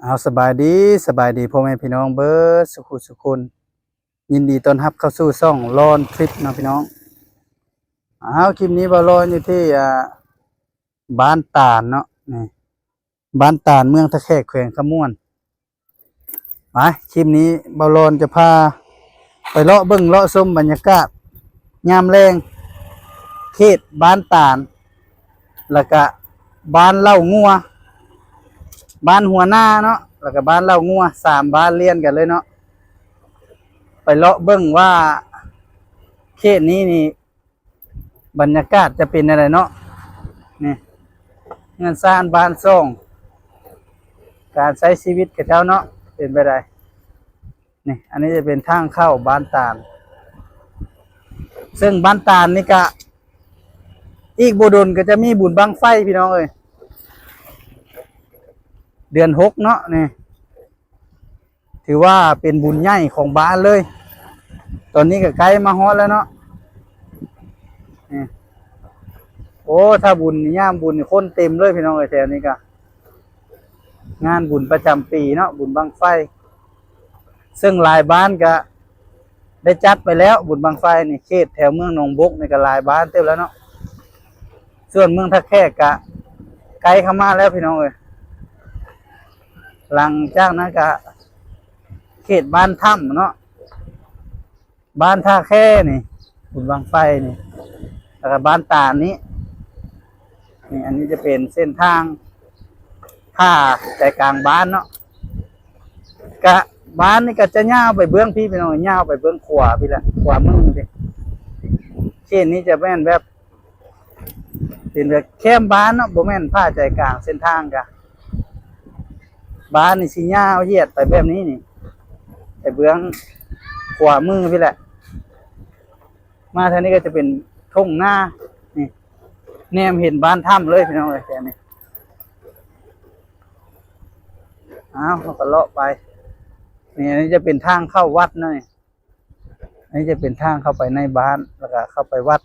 เอาสบายดีพ่อแม่พี่น้องเบิร์ดสุขุสุคนยินดีต้อนรับเข้าสู่ช่องรอนทริปนะพี่น้องเอาคลิปนี้บอลอนอยู่ที่บ้านตาลเนาะนี่บ้านตาลเมืองตะแคกแขวงขม่วนไปคลิปนี้บอลอนจะพาไปเลาะเบิ่งเลาะชมบรรยากาศยามแรงเขตบ้านตาลแล้วก็บ้านเล่างัวบ้านหัวหน้าเนาะแล้วก็บ้านเล่างัว3บ้านเรียนกันเลยเนาะไปเลาะเบิ่งว่าเขตนี้นี่บรรยากาศจะเป็นอะไรเนาะนี่เงินสร้างบ้านซ่องการใช้ชีวิตกับเจ้าเนาะเป็นไปได้นี่อันนี้จะเป็นทางเข้าบ้านตาลซึ่งบ้านตาลนี่ก็อีกบุญก็จะมีบุญบังไฟพี่น้องเอ้ยเดือน6เนาะนี่ถือว่าเป็นบุญใหญ่ของบ้านเลยตอนนี้ก็ใกล้มาฮอดแล้วเนาะนี่โอ้ถ้าบุญย่ามบุญคนเต็มเลยพี่น้องเอ้ยแถวนี้ก็งานบุญประจำปีเนาะบุญบังไฟซึ่งหลายบ้านก็ได้จัดไปแล้วบุญบังไฟนี่เขตแถวเมืองหนองบกนี่ก็หลายบ้านเต็มแล้วเนาะส่วนเมืองท่าแขกก็ไกลเข้ามาแล้วพี่น้องเอ้ยหลังจากนั้นก็เขตบ้านถ้ำเนาะบ้านท่าแค่นี่บุญบังไฟนี่แล้วก็บ้านตาลนี้นี่อันนี้จะเป็นเส้นทางท่าใจกลางบ้านเนาะกะบ้านนี่ก็จะย่าวไปเบื้องพี่น้องย่าวไปเบื้องขวาพี่ละขวามือพี่เส้นนี้จะแม่นแบบเป็นแบบแคมบ้านเนาะบ่แม่นผ้าใจกลางเส้นทางกะบ้านนี่สิย่าวเหยียดไปแบบนี้นี่ไปเบื้องขวามือพี่แหละมาทางนี้ก็จะเป็นทุ่งหน้านี่แนมเห็นบ้านถ้ำเลยพี่น้องเลยแค่นี้เราก็เลาะไปนี่อันนี้จะเป็นทางเข้าวัดนะนี่อันนี้จะเป็นทางเข้าไปในบ้านแล้วก็เข้าไปวัด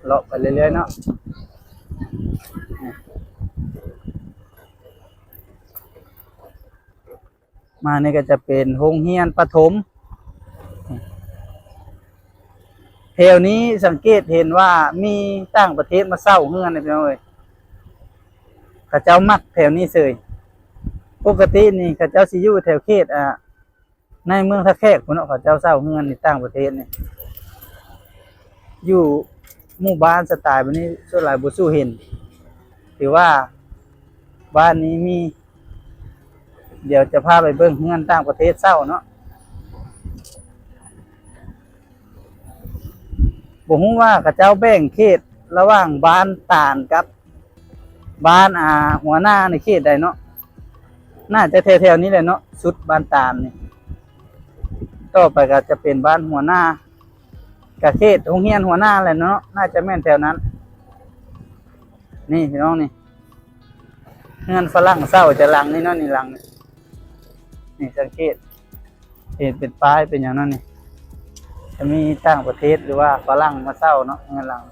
เลาะไปเรื่อยๆเนาะมานี่ก็จะเป็นโรงเรียนประถมแถวนี้สังเกตเห็นว่ามีต่างประเทศมาเศร้าเฮือนนะพี่น้องเอ้ยข้าเจ้ามักแถวนี้เสยปกตินี่ข้าเจ้าสิอยู่แถวเขตในเมืองท่าแขกพุ่นเนาะข้าเจ้าเศร้าเฮือนในต่างประเทศนี่อยู่หมู่บ้านสไตล์แบบนี้ส่วนหลายบ่สู้เห็นถือว่าบ้านนี้มีเดี๋ยวจะพาไปเบิ่งเฮือนต่างประเทศเศร้าเนาะบ่ฮู้ว่าข้าเจ้าแบ่งเขตระหว่างบ้านตาลกับบ้านหัวหน้าในเขตใดเนาะน่าจะแถวๆนี้แหละเนาะสุดบ้านตาลนี่ต่อไปก็จะเป็นบ้านหัวหน้ากับเขตโรงเรียนหัวหน้าแหละเนาะน่าจะแม่นแถวนั้นนี่พี่น้องนี่เงินฝรั่งเศร้าจะหลังนี่เนาะนี่หลังนี่สังเกตเห็นเป็นป้ายเป็นอย่างนั้นนี่จะมีต่างประเทศหรือว่าฝรั่งมาเศร้าเนาะเงินหลัง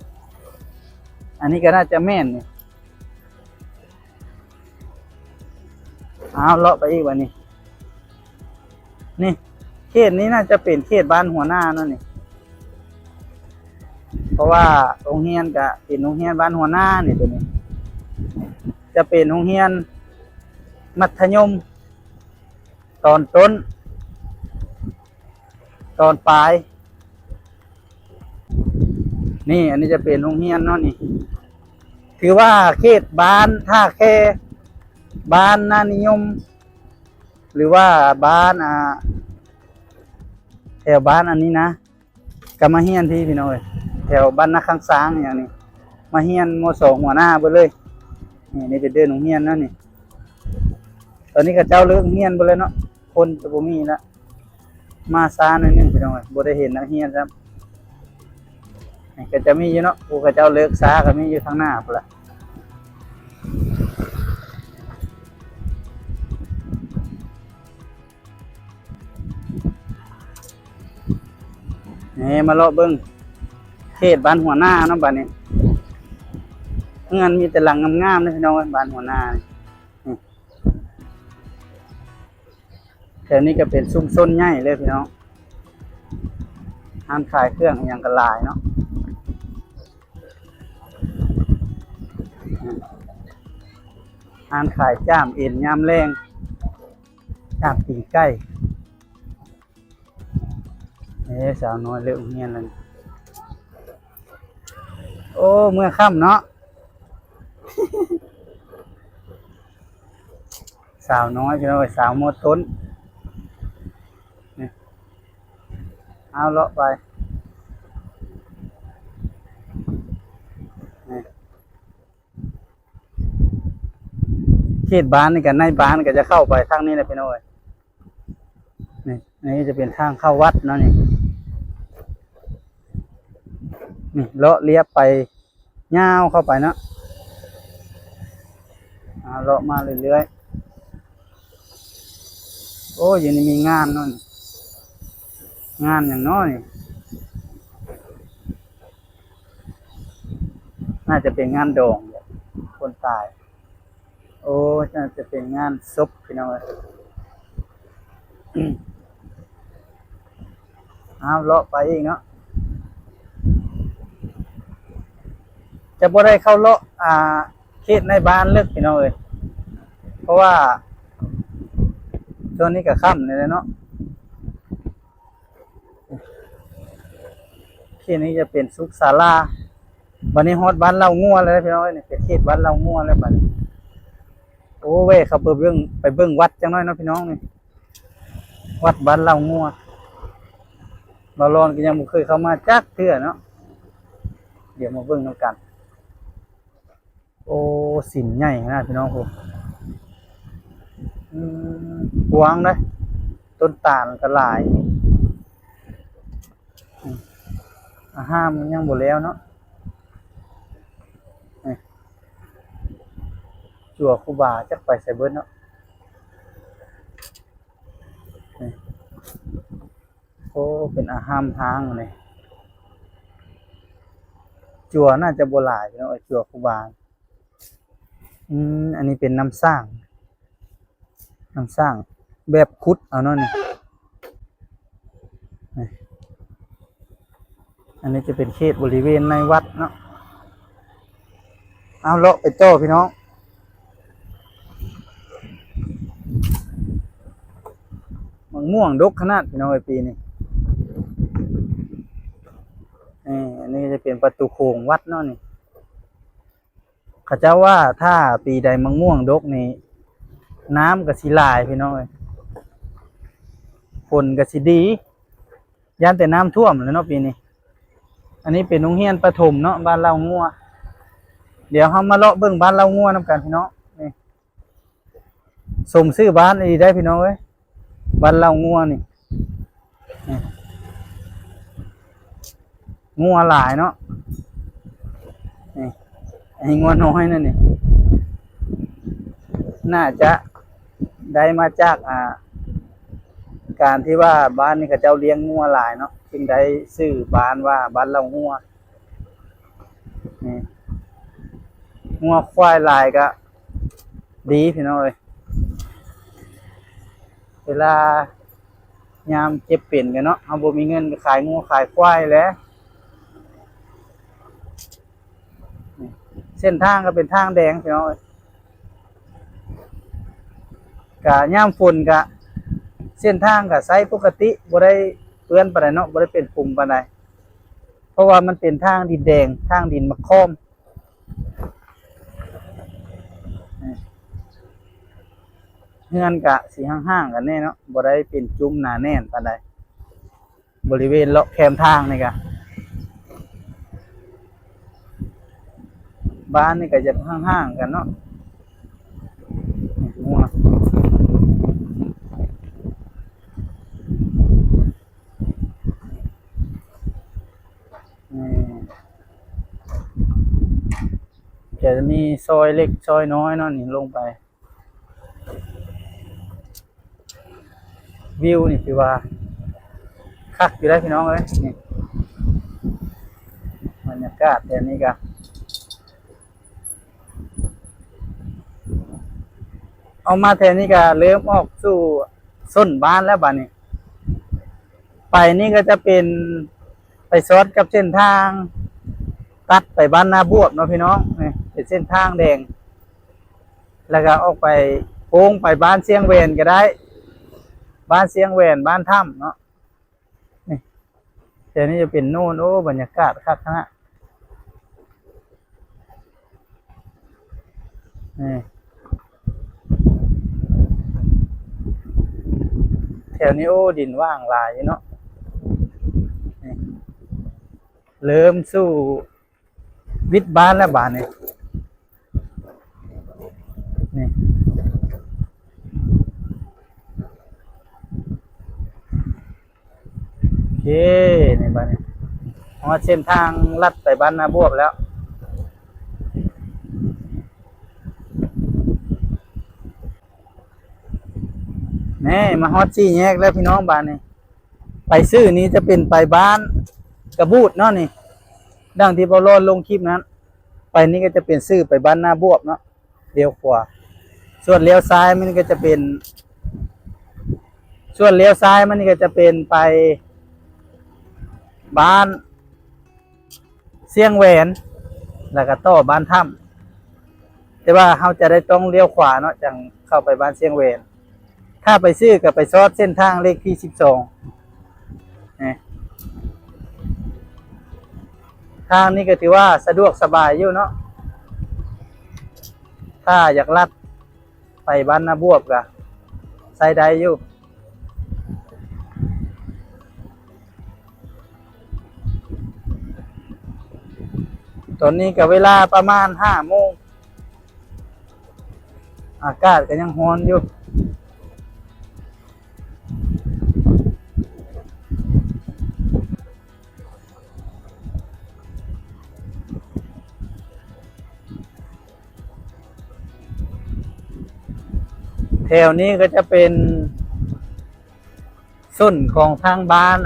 อันนี้ก็น่าจะแม่นนี่เลาะไปอีกวันนี้นี่เขตนี้น่าจะเป็นเขตบ้านหัวหน้านั่นนี่เพราะว่าโรงเรียนกับเป็นโรงเรียนบ้านหัวหน้านี่ตัวนี้จะเป็นโรงเรียนมัธยมตอนต้นตอนปลายนี่อันนี้จะเป็นโรงเรียนเนาะนี่ถือว่าเขตบ้านท่าแค่บ้านนานิยมหรือว่าบ้านแถวบ้านอันนี้นะก็มาเฮียนพี่น้องแถวบ้านนาข้างซ้างอย่างนี้มาเฮียนม.2หัวหน้าไปเลยนี่เป็นเดินโรงเรียนนั่นนี่ตอนนี้ก็เจ้าเลิกเฮียนไปเลยเนาะคนจะบ่มีละมาซ่าหน่อยนึงพี่น้องบ่ได้เห็นนักเฮียนครับนี่ก็จะมีอยู่เนาะผู้ก็เจ้าเลิกซ่าก็มีอยู่ทางหน้าพุ่นล่ะนี่มาเลาะเบิ่งเขตบ้านหัวหน้าเนาะบัดนี้ เงินมีแต่หลังงามๆเลยพี่น้องบ้านหัวหน้านี่แถวนี้ก็เป็นซุ้มส้นใหญ่เลยพี่น้องห้านขายเครื่องอย่างกระลายเนาะห้านขายจ้ามเอ็นย่ามแรงจ้ามตีใกล้สาวน้อยเลือกเงียนเลยโอ้เมื่อค่ำเนาะ สาวน้อยพี่น้องสาวโมดต้นนี่เอาเลาะไปนี่เขตบ้านนี่กันในบ้านก็จะเข้าไปทางนี้นะพี่น้องนี่จะเป็นทางเข้าวัดเนาะนี่เลาะเลียบไปยาวเข้าไปเนาะเลาะมาเรื่อยๆโอ้ยนี่มีงานเนาะงานอย่างน้อยน่าจะเป็นงานโด่งคนตายโอ้น่าจะเป็นงานศพพี่น้องเอาเลาะไปอีกเนาะจะบ่ได้เข้าเลาะเขตในบ้านเลิกพี่น้องเพราะว่าช่วงนี้ก็ค่ำเลยเนาะเขตนี้จะเป็นสุขศาลาวันนี้ฮอดบ้านเรางัวแล้วพี่น้องนี่เป็นเขตบ้านเรางัวแล้วบัดนี้โอ้เว้ยเขาไปเบิ่งวัดจังน้อยเนาะพี่น้องนี่วัดบ้านเรางัวเราลอนก็ยังบ่เคยเข้ามาจักเทื่อเนาะเดี๋ยวมาเบิ่งนำกันโอ้สินใหญ่ขนาดพี่น้องผมกว้างเลยต้นตาลก็หลายห้ามมันยังบ่แล้วเนาะจั่วครูบาจักไปใส่เบิดเนาะโอ้เป็นอาหารทางเลยจั่วน่าจะบ่หลายเนาะจั่วครูบาอันนี้เป็นน้ำสร้างแบบคุดเอาเนาะนี่อันนี้จะเป็นเขตบริเวณในวัดเนาะเอาเลาะไปโต้พี่น้องมะม่วงดกขนาดพี่น้องปีนี้อันนี้จะเป็นประตูโค้งวัดเนาะนี่เขาเจ้าว่าถ้าปีใดมะม่วงดกนี่น้ำก็สิหลายพี่น้องฝนก็สิดีย่านแต่น้ำท่วมแล้วเนาะปีนี้อันนี้เป็นโรงเรียนประถมเนาะบ้านเรางัวเดี๋ยวเรามาเลาะเบิ่งบ้านเรางัวนำกันพี่น้องนี่สมชื่อบ้านอีได้พี่น้องเอ้ยบ้านเรางัวนี่งัวหลายเนาะนี่ไอ้งัวน้อยนั่นนี่น่าจะได้มาจากการที่ว่าบ้านนี้เขาเจ้าเลี้ยงงัวหลายเนาะจึงได้ชื่อบ้านว่าบ้านเรางัวนี่งัวควายหลายก็ดีพี่น้องเอ้ยเวลายามเจ็บเป็นกันเนาะเอาบ่มีเงินก็ขายงัวขายควายแล้วเส้นทางก็เป็นทางแดงพี่น้องกะย่ามฝนกะเส้นทางกะใช้ปกติบ่ได้เปื้อนปานใดเนาะบ่ได้เป็นปุ่มปานใดเพราะว่ามันเป็นทางดินแดงทางดินมะค่อมเฮือนกะสิห่างๆกันแน่เนาะบ่ได้เป็นจุ่มหนาแน่นปานใดบริเวณเลาะแคมทางนี่กะบ้านนี่ก็จะห่างๆกันเนาะงัวจะมีซอยเล็กซอยน้อยเนาะนี่ลงไปวิวนี่คือว่าคักอยู่ได้พี่น้องเลยนี่บรรยากาศแบบนี้ก็ เอามาแถวนี้ก็เริ่มออกสู่ส้นบ้านแล้วบ้านนี้ไปนี่ก็จะเป็นไปซอดกับเส้นทางตัดไปบ้านนาบวบเนาะพี่น้องนี่เป็นเส้นทางแดงแล้วก็ออกไปโค้งไปบ้านเสียงเวนก็ได้บ้านเสียงเวนบ้านถ้ำเนาะนี่แต่นี่จะเป็นโน่นโอ้บรรยากาศคักนะนี่แถวนี้โอ้ดินว่างหลายเนาะนี่เริ่มสู่วิทย์บ้านแล้วบ้านนี่นี่โอเคนี่บ้านนี้เพราะเส้นทางลัดไปบ้านนาบวบแล้วนี่มาฮอดซี่แยกแล้วพี่น้องบ้านนี่ไปซื้อนี้จะเป็นไปบ้านกระบูดเนาะนี่ดังที่พอรอดลงคลิปนั้นไปนี่ก็จะเป็นซื้อไปบ้านนาบวบเนาะเลี้ยวขวาส่วนเลี้ยวซ้ายมันก็จะเป็นส่วนเลี้ยวซ้ายมันก็จะเป็นไปบ้านเสียงแหวนแล้วก็ต่อบ้านถ้ำแต่ว่าเราจะได้ต้องเลี้ยวขวาเนาะจังเข้าไปบ้านเสียงแหวนถ้าไปซื้อกับไปซอดเส้นทางเลขที่12ทางนี้ก็ถือว่าสะดวกสบายอยู่เนาะถ้าอยากลัดไปบ้านนาบวบก็ใส่ได้อยู่ตอนนี้ก็เวลาประมาณ5 โมงอากาศก็ยังร้อนอยู่แถวนี้ก็จะเป็นส้นของทางบ้าน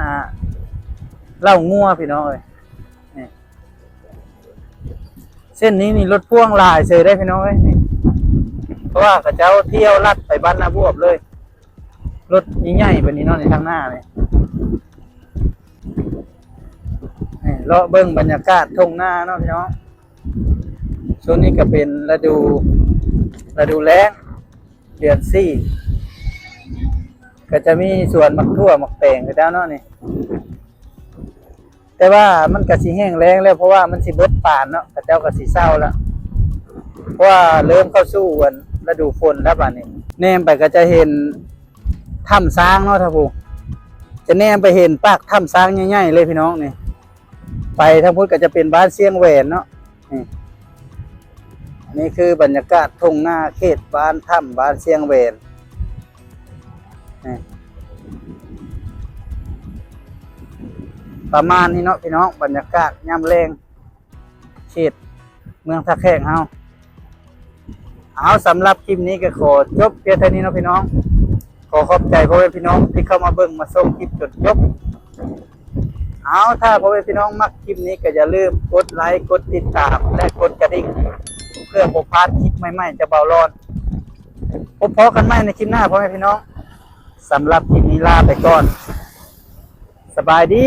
เล่างัวพี่น้องเอ้ยเส้นนี้นี่รถพ่วงหลายเสยได้พี่น้องเอ้ยเพราะว่าเขาเจ้าเที่ยวลัดไปบ้านนาบวบเลยรถใหญ่ๆแบบนี้เนาะในทางหน้าเลยเลาะเบิ้งบรรยากาศทุ่งนาเนาะพี่น้องช่วงนี้ก็เป็นฤดูแล้งเดือน4ก็จะมีสวนมักทั่วมักแตงอยู่แล้วเนาะนี่แต่ว่ามันก็สิแห้งแล้งแล้วเพราะว่ามันสิเบิดป่านเนาะเขาเจ้าก็สิเศร้าแล้วเพราะว่าเริ่มเข้าสู่วันฤดูฝนแล้วบัดนี้แนมไปก็จะเห็นถ้ำช้างเนาะท่านผู้จะแนมไปเห็นปากถ้ำช้างใหญ่ๆเลยพี่น้องนี่ไปทั้งพุทธก็จะเป็นบ้านเสียงแหวนเนาะนี่คือบรรยากาศทุ่งนาเขตบ้านถ้ำบ้านเสียงแหวนประมาณนี้เนาะพี่น้องบรรยากาศยามแรงเขตเมืองท่าแขกเอาสำหรับคลิปนี้ก็ขอจบเพียงเท่านี้เนาะพี่น้องขอขอบใจพ่อแม่พี่น้องที่เข้ามาเบิ่งมาชมคลิปจนจบเอาถ้าพ่อแม่พี่น้องมักคลิปนี้ก็อย่าลืมกดไลค์กดติดตามและกดกระดิ่งเพื่อบ่พลาดคลิปใหม่ๆจะเบาร้อนพบกันใหม่ในคลิปหน้าพ่อแม่พี่น้องสำหรับคลิปนี้ลาไปก่อนสบายดี